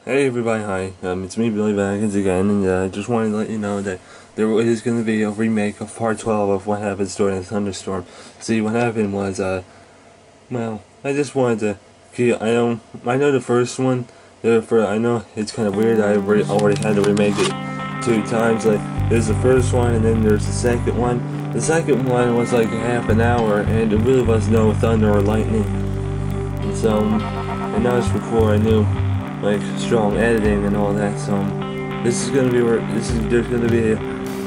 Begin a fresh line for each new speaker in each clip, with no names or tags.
Hey everybody, hi. It's me, Billy Baggins again, and I just wanted to let you know that there is going to be a remake of Part 12 of What Happens During a Thunderstorm. See, what happened was, well, I just wanted to, I know the first one, I know it's kind of weird, I already had to remake it 2 times. Like, there's the first one, and then there's the second one. The second one was like a half an hour, and there really was no thunder or lightning. And so, and that was before I knew like strong editing and all that. So this is gonna be there's gonna be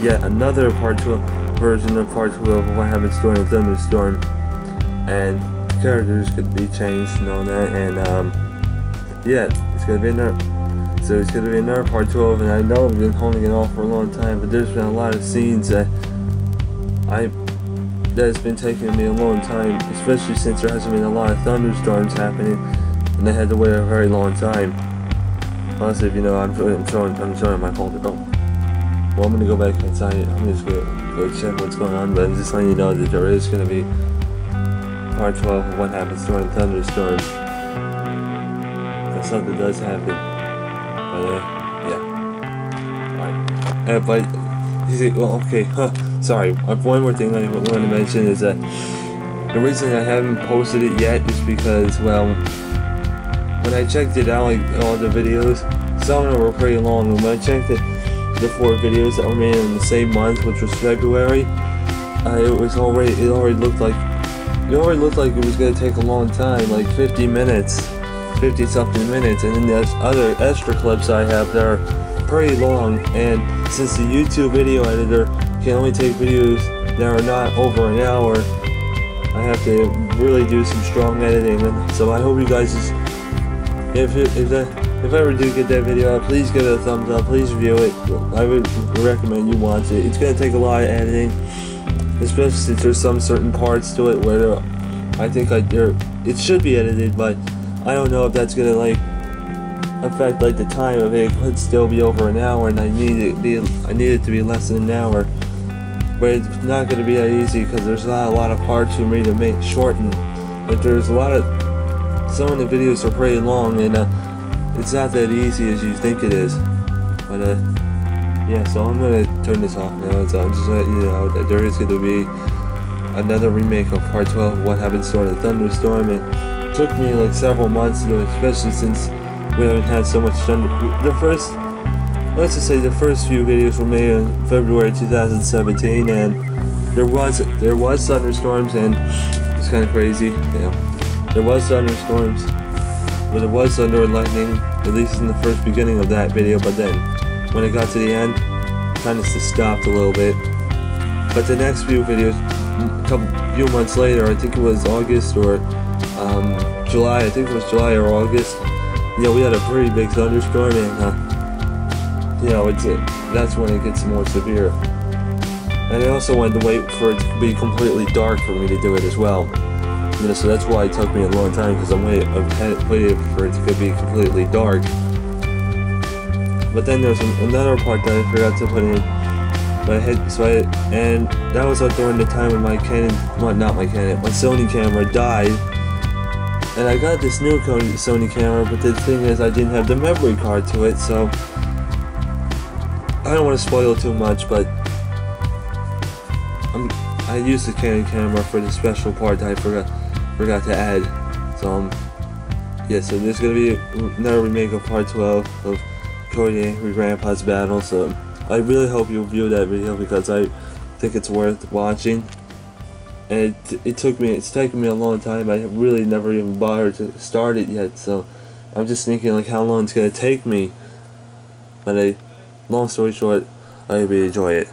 yet another Part 12 version of Part 12 of What Happens During a Thunderstorm, and characters could be changed and all that. And yeah, it's gonna be another. So it's gonna be another Part 12, and I know I've been holding it off for a long time, but there's been a lot of scenes that's been taking me a long time, especially since there hasn't been a lot of thunderstorms happening, and I had to wait a very long time. Plus, if you know, I'm showing my folder. Oh, well, I'm gonna go back inside. I'm just gonna go check what's going on, but I'm just letting you know that there is gonna be Part 12 of What Happens During Thunderstorms. If something does happen, but yeah. Alright. But you see, well, okay. Sorry. One more thing I want to mention is that the reason I haven't posted it yet is because, well, when I checked it out, like all the videos, some of them were pretty long, and when I checked the 4 videos that were made in the same month, which was February, it already looked like it was gonna take a long time, like 50 something minutes, and then there's other extra clips I have that are pretty long, and since the YouTube video editor can only take videos that are not over an hour, I have to really do some strong editing. And so I hope you guys just, if I ever do get that video out, please give it a thumbs up, please review it. I would recommend you watch it. It's going to take a lot of editing, especially since there's some certain parts to it where I think it should be edited, but I don't know if that's going to like affect like the time of it. It could still be over an hour, and I need it to be less than an hour. But it's not going to be that easy because there's not a lot of parts for me to shorten. But there's some of the videos are pretty long, and it's not that easy as you think it is. But yeah, so I'm gonna turn this off now. So I'm just letting you know that there is going to be another remake of Part 12 of What Happens During a Thunderstorm. It took me like several months to do it, especially since we haven't had so much thunder. Let's just say the first few videos were made in February 2017, and there was thunderstorms, and it's kind of crazy. Yeah, there was thunderstorms, but it was thunder and lightning, at least in the first beginning of that video. But then, when it got to the end, kind of just stopped a little bit. But the next few videos, few months later, I think it was August or July. I think it was July or August. You know, we had a pretty big thunderstorm, and you know, that's when it gets more severe. And I also wanted to wait for it to be completely dark for me to do it as well. You know, so that's why it took me a long time, because I've waited for it to be completely dark. But then there's another part that I forgot to put in. And that was during the time when my Sony camera died. And I got this new Sony camera, but the thing is, I didn't have the memory card to it, so I don't want to spoil too much, but I used the Canon camera for the special part that I forgot to add. So yeah, so there's gonna be another remake of Part 12 of Cody Angry Grandpa's Battle. So I really hope you view that video, because I think it's worth watching. And it's taken me a long time. I really never even bothered to start it yet, so I'm just thinking like how long it's gonna take me. But long story short, I hope you enjoy it.